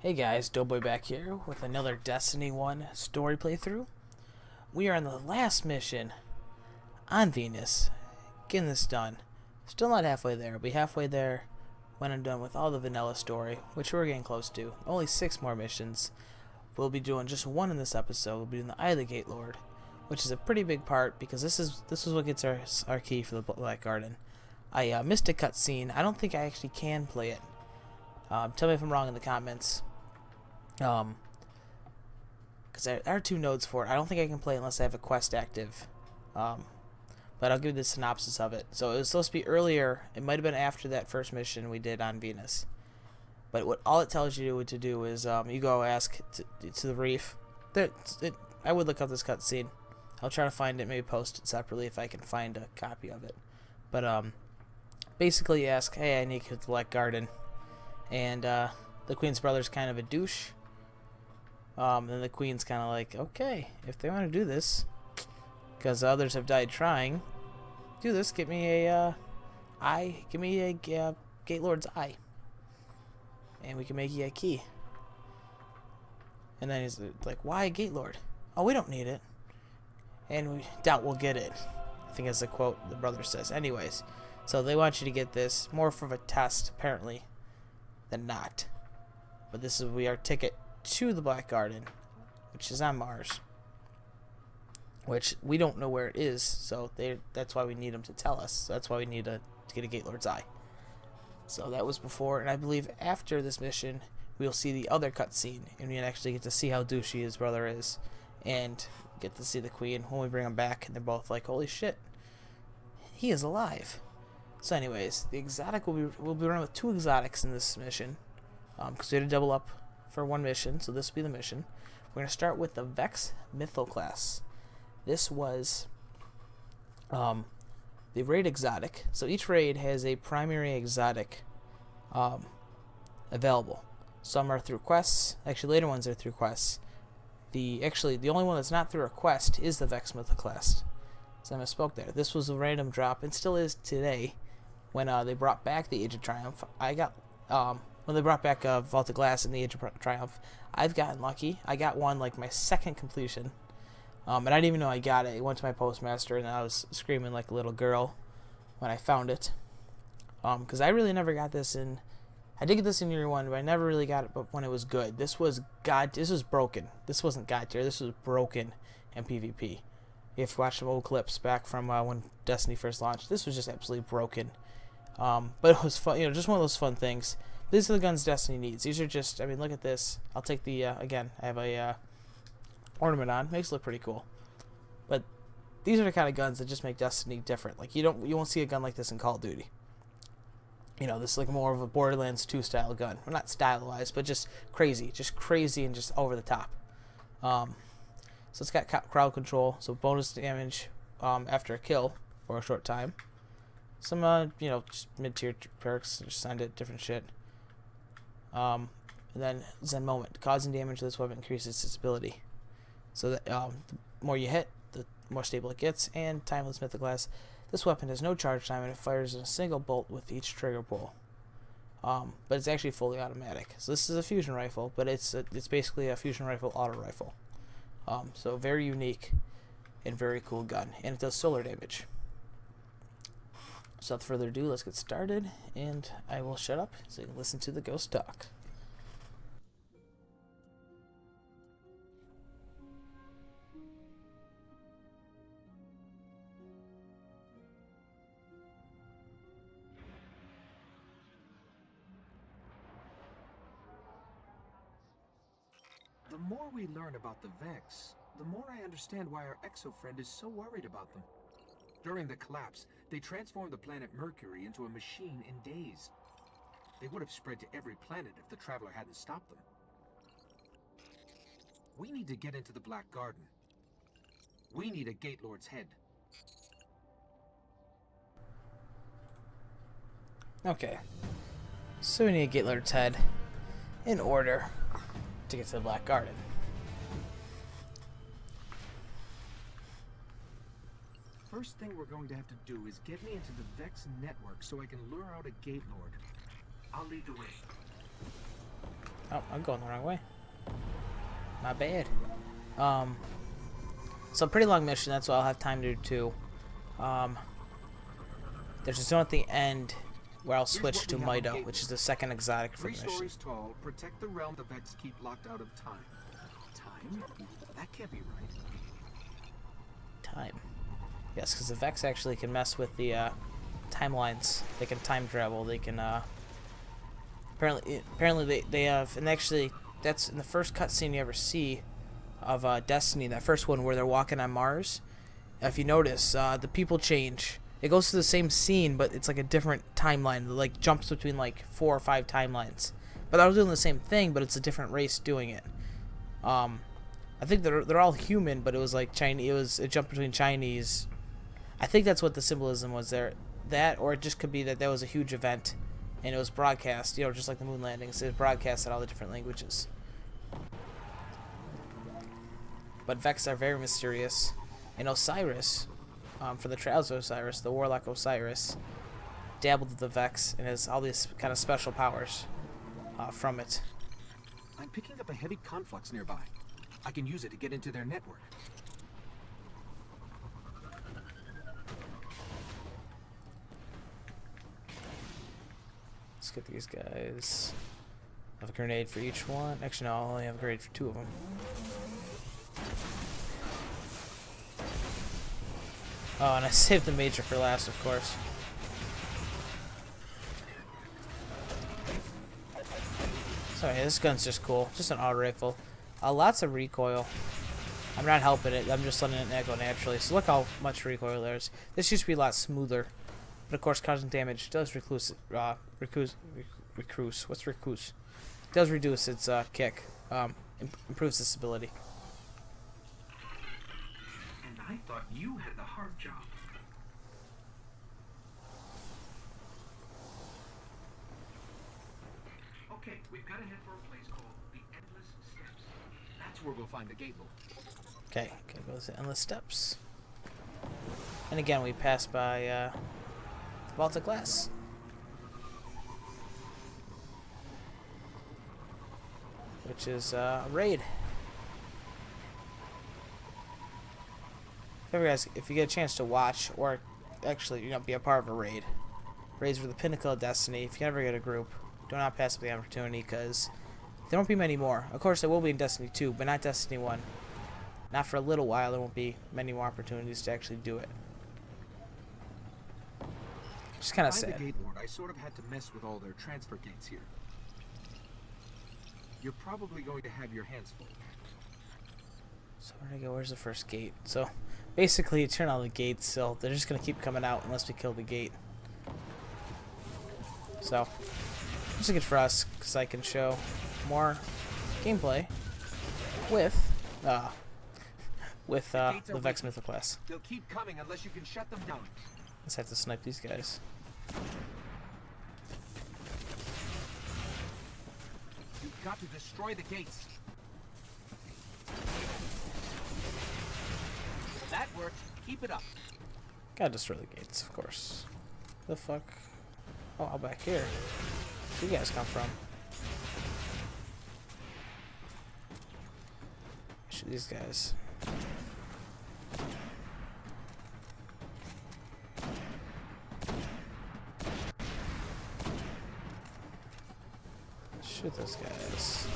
Hey guys, Doughboy back here with another Destiny 1 story playthrough. We are on the last mission on Venus, getting this done. Still not halfway there. I'll be halfway there when I'm done with all the vanilla story, which we're getting close to. Only 6 more missions. We'll be doing just one in this episode. We'll be doing the Eye of the Gate Lord, which is a pretty big part because this is what gets our key for the Black Garden. I missed a cutscene. I don't think I actually can play it. Tell me if I'm wrong in the comments. Because there are 2 nodes for it. I don't think I can play unless I have a quest active. But I'll give you the synopsis of it. So it was supposed to be earlier. It might have been after that first mission we did on Venus. But all it tells you to do is you go ask to the reef. I would look up this cutscene. I'll try to find it, maybe post it separately if I can find a copy of it. But basically you ask, hey, I need to get to the Black Garden. And the Queen's brother's kind of a douche. Then the Queen's kind of like, okay, if they want to do this, because others have died trying, do this. Get me a Gate Lord's eye, and we can make you a key. And then he's like, why a Gate Lord? Oh, we don't need it, and we doubt we'll get it. I think that's the quote the brother says. Anyways, so they want you to get this more for a test, apparently, than not. But this will be our ticket to the Black Garden, which is on Mars, which we don't know where it is, so that's why we need them to tell us. So that's why we need to get a Gate Lord's eye. So that was before, and I believe after this mission we'll see the other cutscene, and we actually get to see how douchey his brother is, and get to see the Queen when we bring him back, and they're both like, holy shit, he is alive. So anyways, the exotic we'll be running with 2 exotics in this mission, because we had to double up for one mission, so this will be the mission. We're going to start with the Vex Mythal class. This was the raid exotic. So each raid has a primary exotic available. Some are through quests. Actually, later ones are through quests. The only one that's not through a quest is the Vex Mythal class. So I misspoke there. This was a random drop, and still is today. When they brought back the Age of Triumph, I got when they brought back Vault of Glass in the Age of Triumph, I've gotten lucky. I got one like my second completion, and I didn't even know I got it. It went to my postmaster, and I was screaming like a little girl when I found it, because I really never got this in. I did get this in year 1, but I never really got it. But when it was good, this was broken. This wasn't God tier. This was broken in PvP. If you watch some old clips back from when Destiny first launched, this was just absolutely broken. But it was fun, just one of those fun things. These are the guns Destiny needs. These are just, I mean, look at this. I'll take the, again, I have a ornament on. Makes it look pretty cool. But these are the kind of guns that just make Destiny different. Like, you won't see a gun like this in Call of Duty. This is like more of a Borderlands 2 style gun. Well, not style-wise, but just crazy. Just crazy and just over the top. So it's got crowd control, so bonus damage after a kill for a short time. Some, just mid-tier perks, just signed it, different shit. And then Zen Moment. Causing damage to this weapon increases its ability. So that the more you hit, the more stable it gets. And Timeless Mythic Glass. This weapon has no charge time, and it fires in a single bolt with each trigger pull. But it's actually fully automatic. So this is a fusion rifle, but it's basically a fusion rifle auto rifle. So very unique and very cool gun. And it does solar damage. So without further ado, let's get started, and I will shut up so you can listen to the ghost talk. The more we learn about the Vex, the more I understand why our exo-friend is so worried about them. During the collapse, they transformed the planet Mercury into a machine in days. They would have spread to every planet if the Traveler hadn't stopped them. We need to get into the Black Garden. We need a Gate Lord's head. Okay. So we need a Gate Lord's head in order to get to the Black Garden. First thing we're going to have to do is get me into the Vex network so I can lure out a Gate Lord. I'll lead the way. Oh, I'm going the wrong way. My bad. So pretty long mission. That's what I'll have time to do too. There's a zone at the end where I'll switch to Mida, which is the second exotic for the mission. 3 stories tall, protect the realm the Vex keep locked out of time. Time? That can't be right. Time. Yes, because the Vex actually can mess with the timelines. They can time travel. They can apparently they have, and actually that's in the first cutscene you ever see of Destiny. That first one where they're walking on Mars. If you notice, the people change. It goes to the same scene, but it's like a different timeline. It like jumps between like 4 or 5 timelines. But they're doing the same thing, but it's a different race doing it. I think they're all human, but it was like Chinese. It jumped between Chinese. I think that's what the symbolism was there. That, or it just could be that was a huge event, and it was broadcast. You know, just like the moon landings, it was broadcast in all the different languages. But Vex are very mysterious, and Osiris, for the Trials of Osiris, the Warlock Osiris, dabbled with the Vex and has all these kind of special powers from it. I'm picking up a heavy conflux nearby. I can use it to get into their network. Let's get these guys. I have a grenade for each one. Actually, no, I only have a grenade for 2 of them. Oh, and I saved the Major for last, of course. So yeah, this gun's just cool. Just an auto rifle. Lots of recoil. I'm not helping it. I'm just letting it go naturally. So look how much recoil there is. This used to be a lot smoother. But of course, causing damage does recluse. What's recluse? Does reduce its kick. Improves its ability. And I thought you had the hard job. Okay, we've got to head for a place called the Endless Steps. That's where we'll find the gate lord. Okay, go to the Endless Steps. And again, we pass by Vault of Glass. Which is a raid. If you get a chance to watch, or actually, be a part of a raid. Raids were the pinnacle of Destiny. If you ever get a group, do not pass up the opportunity, because there won't be many more. Of course, there will be in Destiny 2, but not Destiny 1. Not for a little while. There won't be many more opportunities to actually do it. Just kind of sad. By the gate lord, I sort of had to mess with all their transfer gates here. You're probably going to have your hands full. So where do I go? Where's the first gate? So basically, you turn on the gates, so they're just gonna keep coming out unless we kill the gate. So this is good for us because I can show more gameplay with the Vex Mythical class. They'll keep coming unless you can shut them down. Let's have to snipe these guys. You've got to destroy the gates. That worked. Keep it up. Gotta destroy the gates, of course. The fuck? Oh, I'll back here. Where you guys come from? Shoot these guys. Shoot those guys.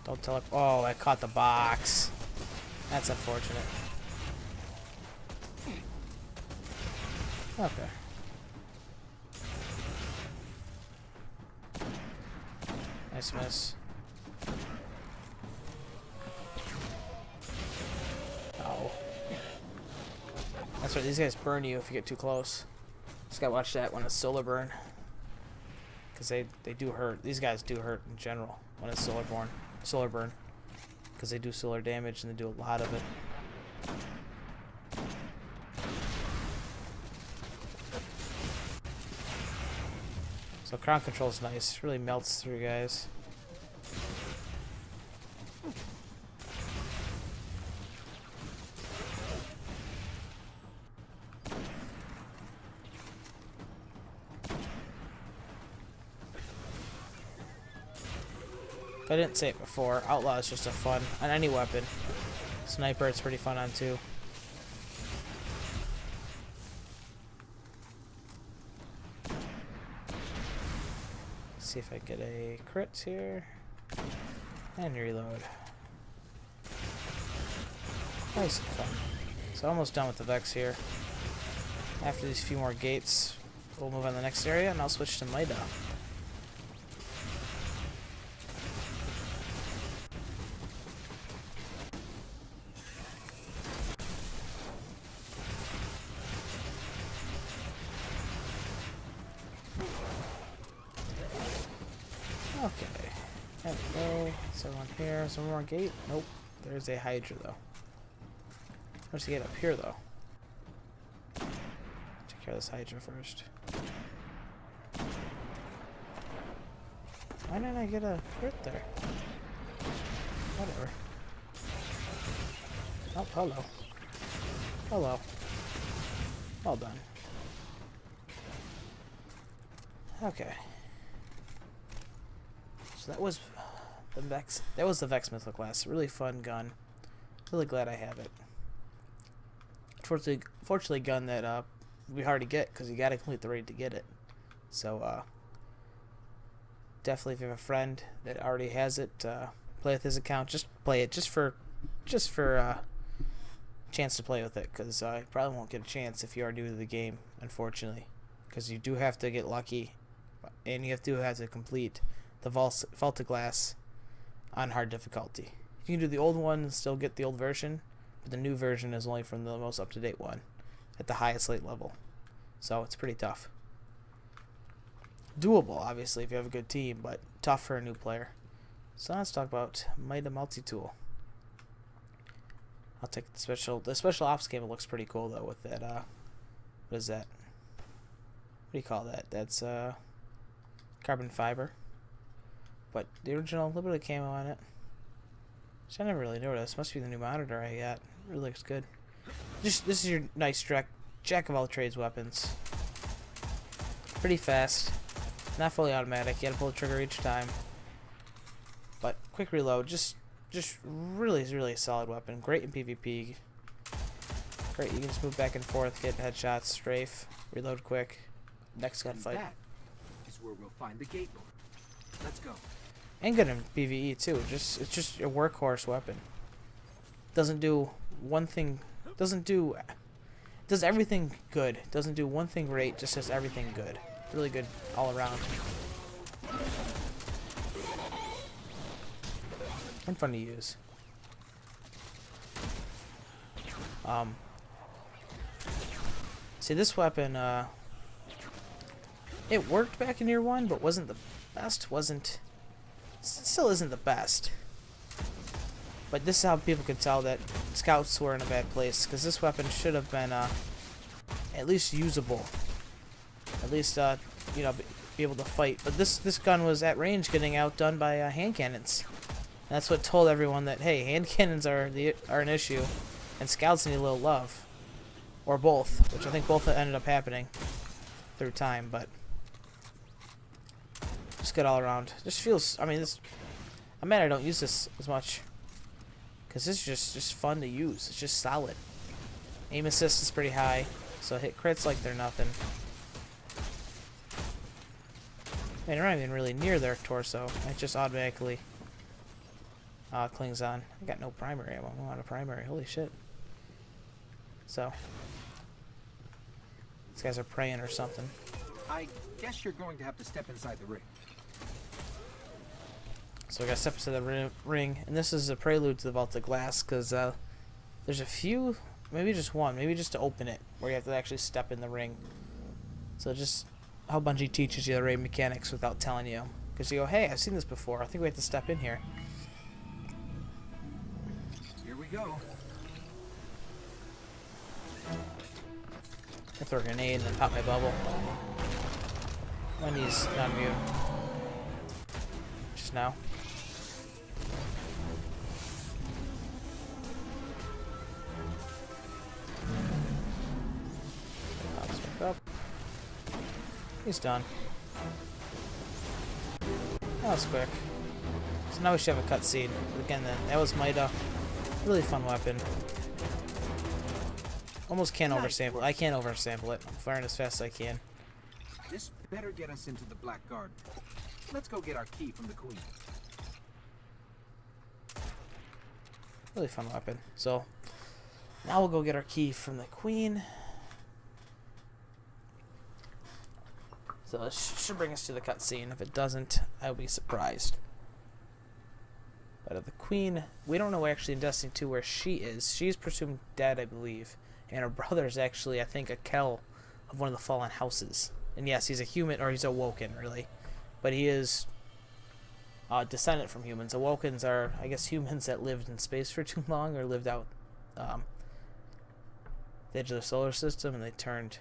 Don't tell it. Oh, I caught the box. That's unfortunate. Okay. Nice miss. Oh. That's right, these guys burn you if you get too close. Just gotta watch that when it's solar burn. Because they do hurt. These guys do hurt in general when it's solar burn. Because they do solar damage and they do a lot of it. So crowd control is nice. It really melts through guys. I didn't say it before, Outlaw is just a fun on any weapon. Sniper, it's pretty fun on too. Let's see if I get a crit here. And reload. Nice and fun. So almost done with the Vex here. After these few more gates, we'll move on to the next area and I'll switch to Mida. Okay. There we go. So on here, is there one more gate? Nope. There's a Hydra though. Where's the gate up here though? Take care of this Hydra first. Why didn't I get a crit there? Whatever. Oh, hello. Hello. Well done. Okay. So that was the Vex. That was the Vex Mythoclast. Really fun gun. Really glad I have it. Fortunately, gun that we hard to get because you got to complete the raid to get it. So definitely, if you have a friend that already has it, play with his account. Just play it just for chance to play with it, because you probably won't get a chance if you are new to the game, unfortunately, because you do have to get lucky, and you have to complete the Vault of Glass on hard difficulty. You can do the old one and still get the old version, but the new version is only from the most up-to-date one at the highest late level. So it's pretty tough. Doable, obviously, if you have a good team, but tough for a new player. So let's talk about Mida Multi-Tool. I'll take the special ops game. It looks pretty cool though with that. What is that? What do you call that? That's carbon fiber. But the original Liberty camo on it. Which I never really noticed. Must be the new monitor I got. It really looks good. This is your nice jack of all trades weapons. Pretty fast. Not fully automatic. You gotta pull the trigger each time. But quick reload. Just really solid weapon. Great in PvP. Great. You can just move back and forth, get headshots, strafe, reload quick. Next gunfight. That is where we'll find the gate lord. Let's go. And good in PvE too. It's just a workhorse weapon. Doesn't do one thing. Does everything good. Doesn't do one thing great. Just does everything good. Really good all around. And fun to use. See, this weapon, it worked back in year 1, but wasn't the best. Still isn't the best. But this is how people could tell that scouts were in a bad place, because this weapon should have been at least usable. At least, you know, be able to fight. But this gun was at range, getting outdone by hand cannons. And that's what told everyone that, hey, hand cannons are an issue, and scouts need a little love, or both, which I think both ended up happening through time. But just good all around. Just feels. I mean, I'm mad I don't use this as much, because this is just fun to use. It's just solid. Aim assist is pretty high, so hit crits like they're nothing. Man, they're not even really near their torso. It just automatically clings on. I got no primary ammo. I'm out of primary. Holy shit. So, these guys are praying or something. I guess you're going to have to step inside the ring. So we gotta step into the ring, and this is a prelude to the Vault of Glass, because there's a few, maybe just one, maybe just to open it, where you have to actually step in the ring. So just how Bungie teaches you the raid mechanics without telling you. Because you go, hey, I've seen this before. I think we have to step in here. Here we go. I throw a grenade and then pop my bubble. When he's not immune. Just now. Pops back up. He's done. That was quick. So now we should have a cutscene. Again, that was Mida. Really fun weapon. Almost can't oversample. I can't oversample it. I'm firing as fast as I can. This better get us into the Black Garden. Let's go get our key from the Queen. Really fun weapon. So now we'll go get our key from the Queen. So this should bring us to the cutscene. If it doesn't, I'll be surprised. But the Queen, we don't know actually in Destiny 2 where she is. She's presumed dead, I believe. And her brother is actually, I think, a Kell of one of the fallen houses. And yes, he's a human, or he's a Woken, really. But he is descendant from humans. The Wokens are, I guess, humans that lived in space for too long, or lived out the edge of the solar system, and they turned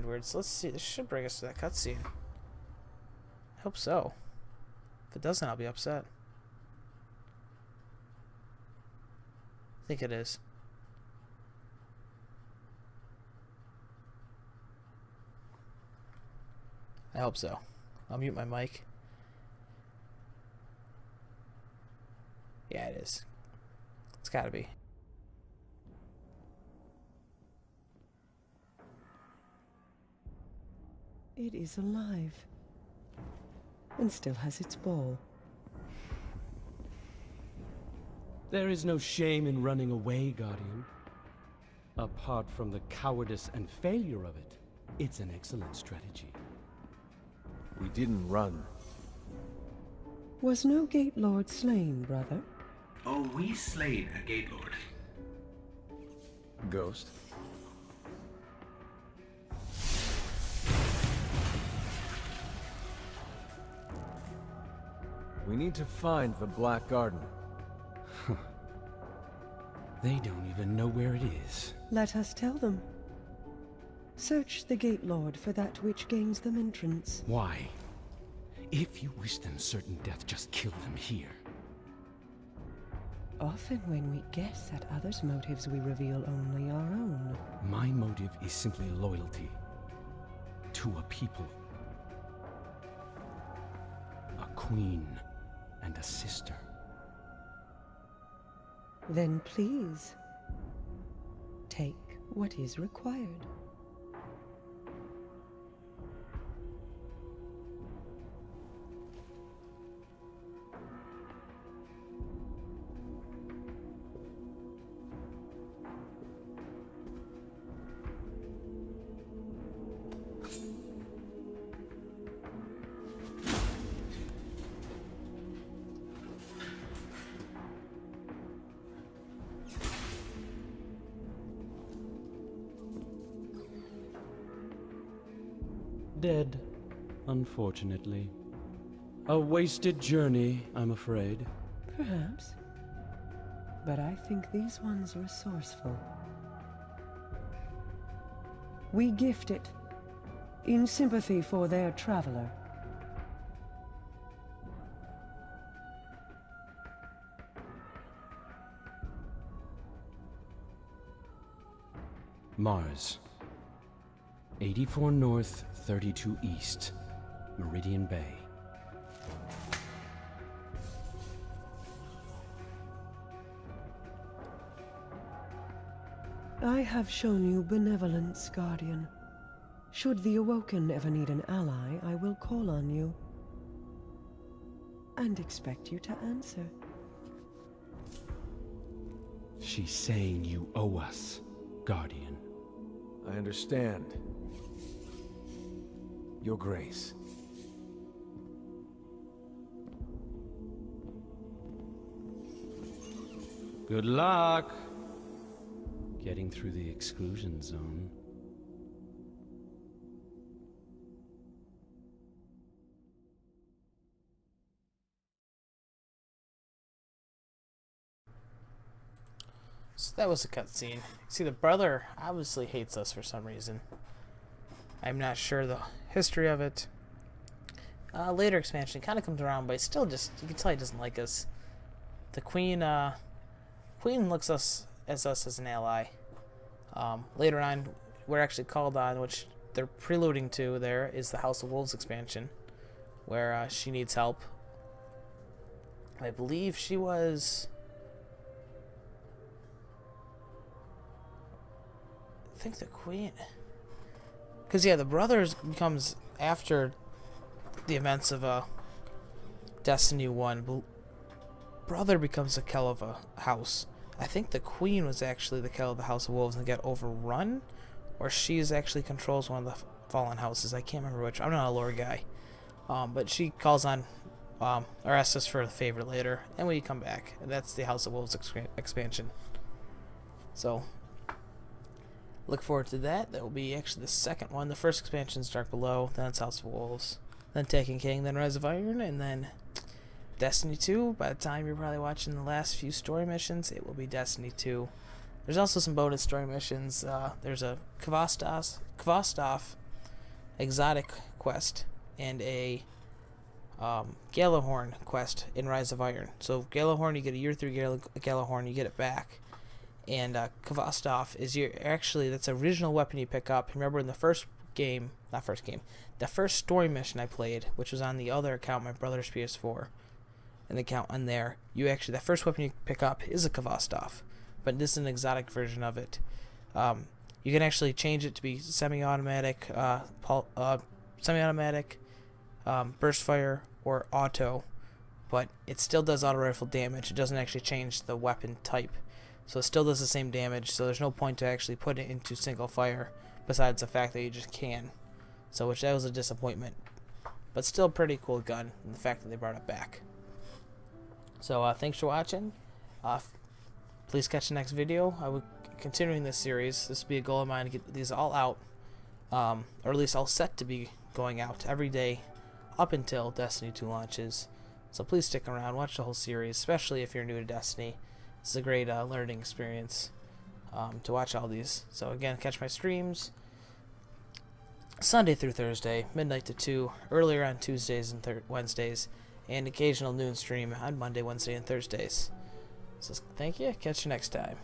weird. So let's see. This should bring us to that cutscene. I hope so. If it doesn't, I'll be upset. I think it is. I hope so. I'll mute my mic. Yeah, it is. It's gotta be. It is alive. And still has its ball. There is no shame in running away, Guardian. Apart from the cowardice and failure of it, it's an excellent strategy. We didn't run. Was no Gate Lord slain, brother? Oh, we slayed a Gate Lord. Ghost. We need to find the Black Garden. They don't even know where it is. Let us tell them. Search the Gate Lord for that which gains them entrance. Why? If you wish them certain death, just kill them here. Often when we guess at others' motives, we reveal only our own. My motive is simply loyalty to a people. A queen and a sister. Then please, take what is required. Dead, unfortunately. A wasted journey, I'm afraid. Perhaps. But I think these ones resourceful. We gift it, in sympathy for their traveler. Mars. 84 North, 32 East, Meridian Bay. I have shown you benevolence, Guardian. Should the Awoken ever need an ally, I will call on you. And expect you to answer. She's saying you owe us, Guardian. I understand. Your Grace. Good luck getting through the exclusion zone. So that was a cutscene. See, the brother obviously hates us for some reason. I'm not sure the history of it. Later expansion kind of comes around, but still just, you can tell he doesn't like us. The Queen looks us as an ally. Later on, we're actually called on, which they're preluding to there, is the House of Wolves expansion, where she needs help I believe she was... I think the queen... Because, yeah, the brothers becomes after the events of Destiny 1. Brother becomes the Kelva house. I think the queen was actually the Kelva House of Wolves and get overrun, or she's actually controls one of the fallen houses. I can't remember which. I'm not a lore guy. But she calls on, or asks us for a favor later, and we come back. And that's the House of Wolves expansion. So, look forward to that. That will be actually the second one. The first expansion is Dark Below, then it's House of Wolves, then Taken King, then Rise of Iron, and then Destiny 2. By the time you're probably watching the last few story missions, it will be Destiny 2. There's also some bonus story missions. There's a Kvostov exotic quest and a Galahorn quest in Rise of Iron. So Galahorn, you get a year through Galahorn, you get it back. And Kvostov is that's an original weapon you pick up. Remember in the first story mission I played, which was on the other account, my brother's PS4, and the account on there, that first weapon you pick up is a Kvostov, but this is an exotic version of it. You can actually change it to be semi-automatic, burst fire, or auto, but it still does auto rifle damage. It doesn't actually change the weapon type, so it still does the same damage. So there's no point to actually put it into single fire, besides the fact that you just can. So that was a disappointment, but still a pretty cool gun, and the fact that they brought it back. So thanks for watching. Please catch the next video. I will continuing this series. This will be a goal of mine to get these all out, or at least all set to be going out every day up until Destiny 2 launches. So please stick around, watch the whole series, especially if you're new to Destiny. It's a great learning experience to watch all these. So again, catch my streams Sunday through Thursday, midnight to 2, earlier on Tuesdays and Wednesdays, and occasional noon stream on Monday, Wednesday, and Thursdays. So thank you. Catch you next time.